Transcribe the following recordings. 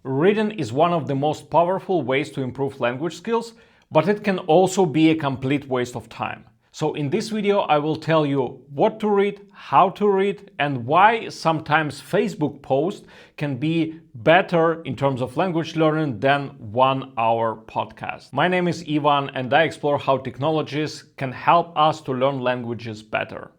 Reading is one of the most powerful ways to improve language skills, but it can also be a complete waste of time. So in this video, I will tell you what to read, how to read, and why sometimes Facebook posts can be better in terms of language learning than 1 hour podcast. My name is Ivan, and I explore how technologies can help us to learn languages better.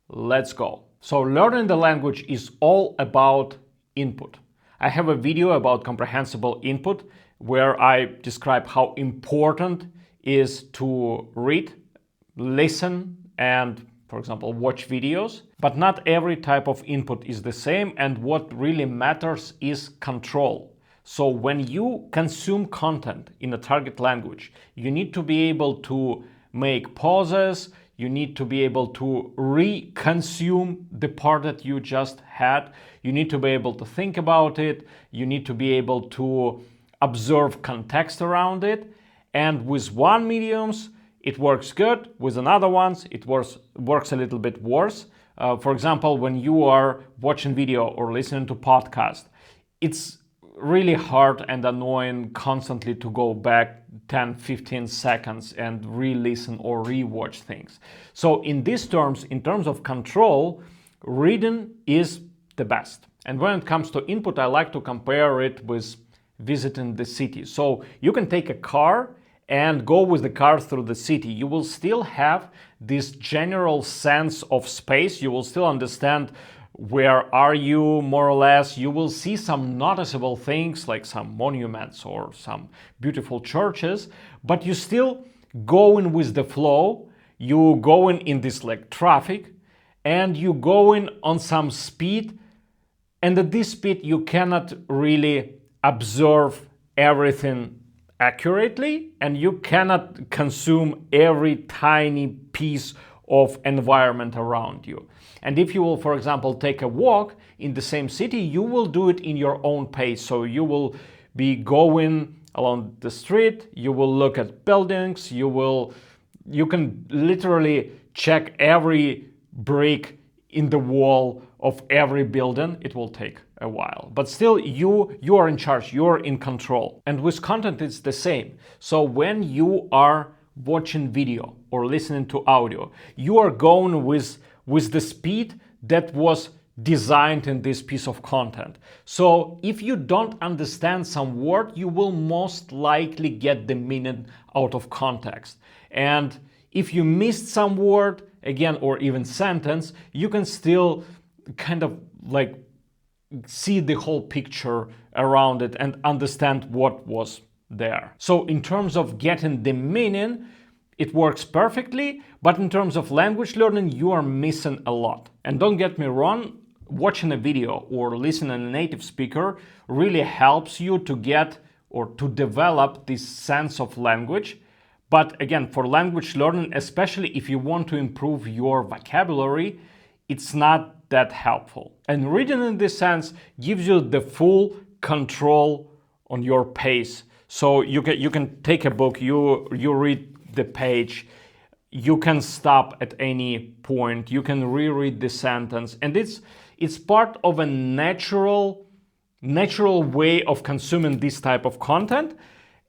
Let's go. So learning the language is all about input. I have a video about comprehensible input where I describe how important it is to read, listen, and, for example, watch videos. But not every type of input is the same, and what really matters is control. So when you consume content in a target language, you need to be able to make pauses, you need to be able to re-consume the part that you just had, you need to be able to think about it, you need to be able to observe context around it, and with one mediums, it works good. With another ones, it works a little bit worse. For example, when you are watching video or listening to podcast, it's really hard and annoying constantly to go back 10-15 seconds and re-listen or re-watch things. So in these terms, in terms of control, reading is the best. And when it comes to input, I like to compare it with visiting the city. So you can take a car and go with the car through the city. You will still have this general sense of space. You will still understand where are you, more or less. You will see some noticeable things like some monuments or some beautiful churches, but you still going with the flow. You going in this like traffic, and you going on some speed, and at this speed you cannot really observe everything accurately, and you cannot consume every tiny piece of environment around you. And if you will, for example, take a walk in the same city, you will do it in your own pace. So you will be going along the street, you will look at buildings, you can literally check every brick in the wall of every building. It will take a while, but still you are in charge, you're in control. And with content it's the same. So when you are watching video or listening to audio, you are going with the speed that was designed in this piece of content. So if you don't understand some word, you will most likely get the meaning out of context. And if you missed some word, again, or even sentence, you can still kind of like see the whole picture around it and understand what was there. So in terms of getting the meaning, it works perfectly, but in terms of language learning, you are missing a lot. And don't get me wrong, watching a video or listening to a native speaker really helps you to get or to develop this sense of language. But again, for language learning, especially if you want to improve your vocabulary, it's not that helpful. And reading in this sense gives you the full control on your pace. So you can take a book, you read the page, you can stop at any point, you can reread the sentence, and it's part of a natural way of consuming this type of content,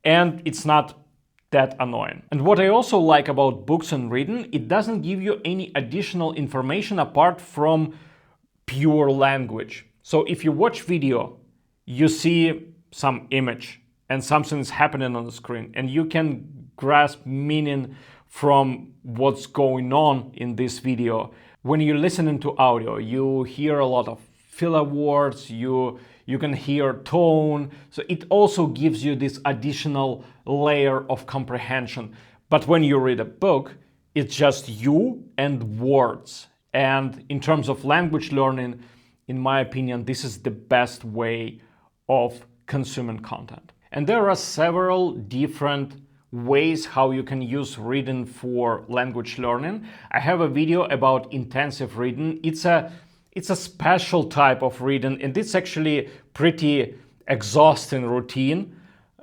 and it's not that annoying. And what I also like about books and reading, it doesn't give you any additional information apart from pure language. So if you watch video, you see some image and something is happening on the screen, and you can grasp meaning from what's going on in this video. When you're listening to audio, you hear a lot of filler words, you can hear tone, so it also gives you this additional layer of comprehension. But when you read a book, it's just you and words. And in terms of language learning, in my opinion, this is the best way of consuming content. And there are several different ways how you can use reading for language learning. I have a video about intensive reading. It's a special type of reading, and it's actually pretty exhausting routine.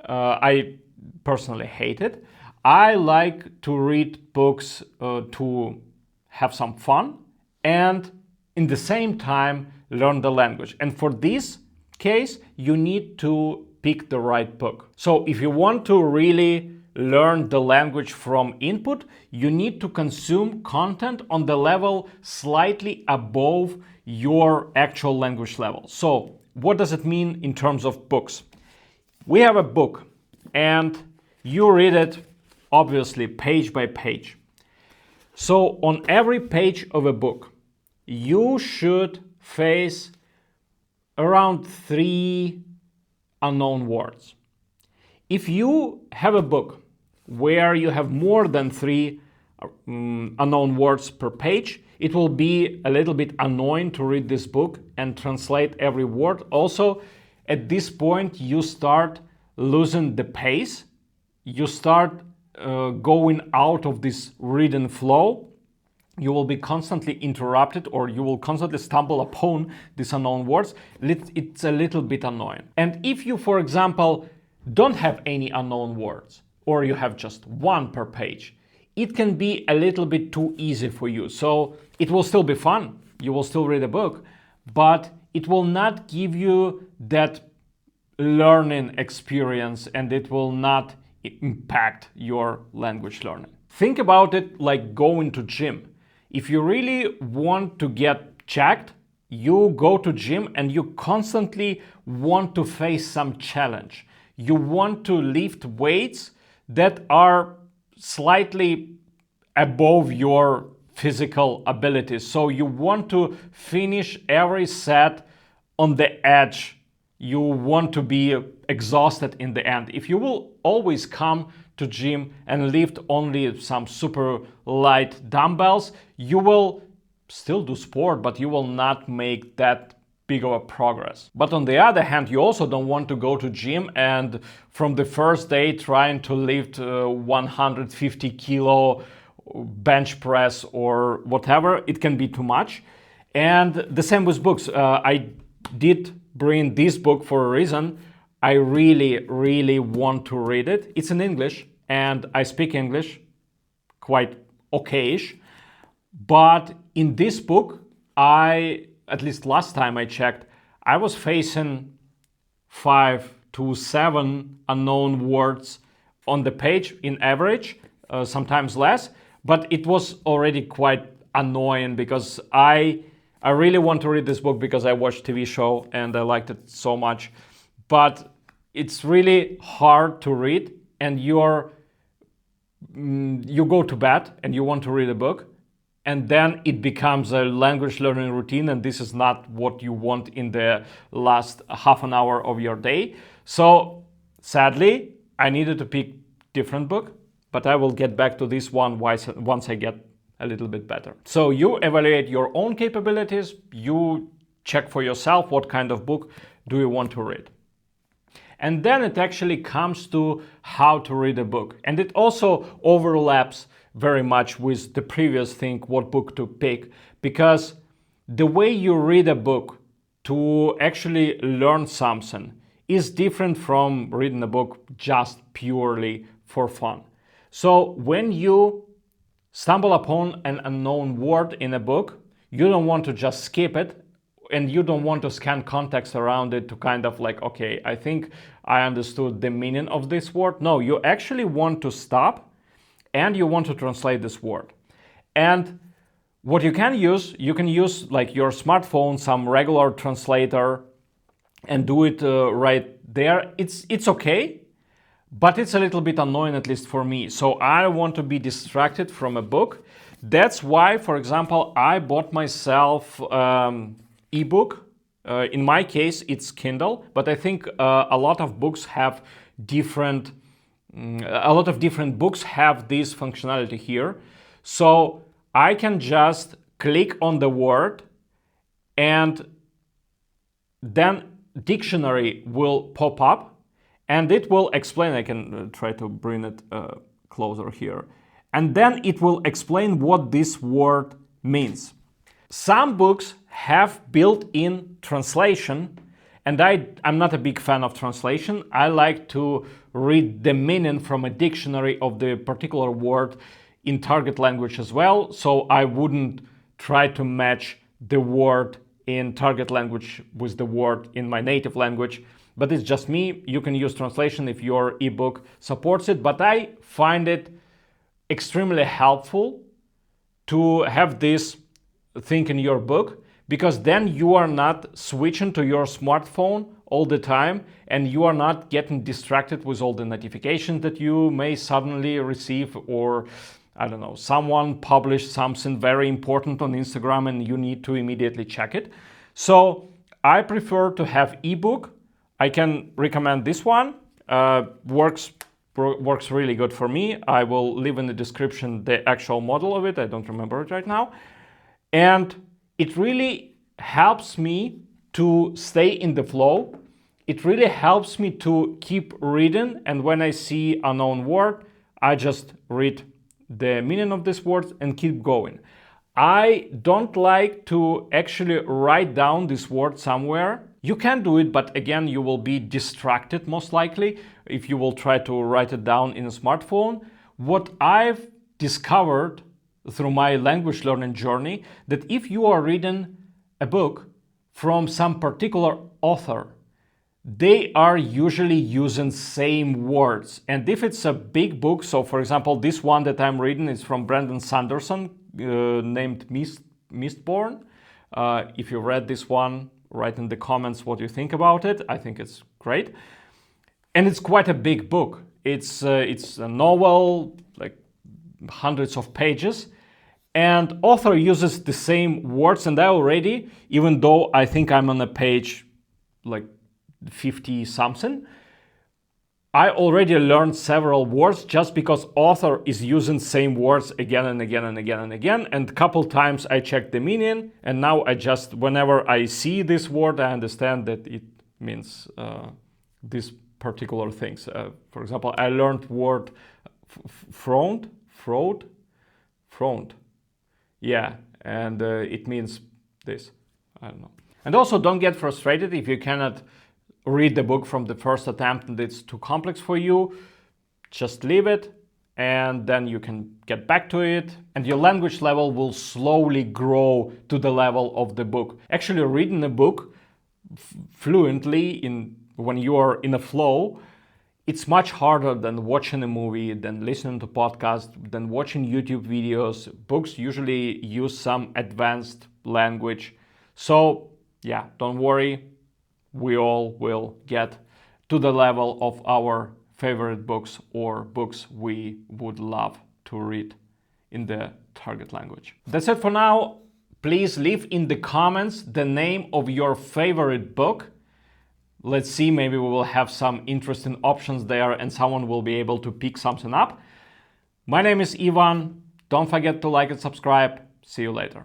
I personally hate it. I like to read books to have some fun and in the same time learn the language. And for this case, you need to pick the right book. So if you want to really learn the language from input, you need to consume content on the level slightly above your actual language level. So what does it mean in terms of books? We have a book and you read it obviously page by page. So on every page of a book, you should face around 3 unknown words. If you have a book where you have more than 3 unknown words per page, it will be a little bit annoying to read this book and translate every word. Also, at this point, you start losing the pace. You start going out of this reading flow. You will be constantly interrupted, or you will constantly stumble upon these unknown words. It's a little bit annoying. And if you, for example, don't have any unknown words, or you have just 1 per page, it can be a little bit too easy for you. So it will still be fun. You will still read a book, but it will not give you that learning experience, and it will not impact your language learning. Think about it like going to gym. If you really want to get jacked, you go to gym and you constantly want to face some challenge. You want to lift weights that are slightly above your physical abilities. So you want to finish every set on the edge. You want to be exhausted in the end. If you will always come to gym and lift only some super light dumbbells, you will still do sport, but you will not make that big of a progress. But on the other hand, you also don't want to go to gym and from the first day trying to lift 150 kilo bench press or whatever. It can be too much. And the same with books. I did bring this book for a reason. I really want to read it. It's in English and I speak English quite okayish. But in this book, at least last time I checked, I was facing 5 to 7 unknown words on the page in average, sometimes less. But it was already quite annoying because I really want to read this book because I watched TV show and I liked it so much. But it's really hard to read, and you go to bed and you want to read a book, and then it becomes a language learning routine, and this is not what you want in the last half an hour of your day. So sadly, I needed to pick different book, but I will get back to this one once I get a little bit better. So you evaluate your own capabilities, you check for yourself what kind of book do you want to read. And then it actually comes to how to read a book. And it also overlaps very much with the previous thing, what book to pick, because the way you read a book to actually learn something is different from reading a book just purely for fun. So when you stumble upon an unknown word in a book, you don't want to just skip it, and you don't want to scan context around it to kind of like, okay, I think I understood the meaning of this word. No, you actually want to stop and you want to translate this word. And what you can use like your smartphone, some regular translator, and do it right there. It's okay, but it's a little bit annoying, at least for me. So I want to be distracted from a book. That's why, for example, I bought myself ebook. In my case, it's Kindle, but I think a lot of books have different. A lot of different books have this functionality here. So I can just click on the word, and then dictionary will pop up, and it will explain. I can try to bring it closer here, and then it will explain what this word means. Some books have built-in translation, and I'm not a big fan of translation. I like to read the meaning from a dictionary of the particular word in target language as well, so I wouldn't try to match the word in target language with the word in my native language, but it's just me. You can use translation if your ebook supports it, but I find it extremely helpful to have this thing in your book, because then you are not switching to your smartphone all the time and you are not getting distracted with all the notifications that you may suddenly receive, or I don't know, someone published something very important on Instagram and you need to immediately check it. So I prefer to have ebook. I can recommend this one. Works really good for me. I will leave in the description the actual model of it. I don't remember it right now. And it really helps me to stay in the flow. It really helps me to keep reading. And when I see a known word, I just read the meaning of this word and keep going. I don't like to actually write down this word somewhere. You can do it, but again, you will be distracted most likely if you will try to write it down in a smartphone. What I've discovered through my language learning journey, that if you are reading a book from some particular author, they are usually using same words. And if it's a big book, so for example, this one that I'm reading is from Brandon Sanderson, named Mistborn. If you read this one, write in the comments what you think about it. I think it's great. And it's quite a big book. It's a novel, like hundreds of pages. And author uses the same words, and I already, even though I think I'm on a page like 50 something, I already learned several words just because author is using same words again and again and again and again. And a couple times I checked the meaning, and now I just, whenever I see this word, I understand that it means these particular things. For example, I learned word fraud. Yeah, and it means this. I don't know. And also don't get frustrated if you cannot read the book from the first attempt and it's too complex for you. Just leave it and then you can get back to it, and your language level will slowly grow to the level of the book. Actually, reading a book fluently when you are in a flow, it's much harder than watching a movie, than listening to podcasts, than watching YouTube videos. Books usually use some advanced language. So yeah, don't worry. We all will get to the level of our favorite books or books we would love to read in the target language. That's it for now. Please leave in the comments the name of your favorite book. Let's see, maybe we will have some interesting options there and someone will be able to pick something up. My name is Ivan. Don't forget to like and subscribe. See you later.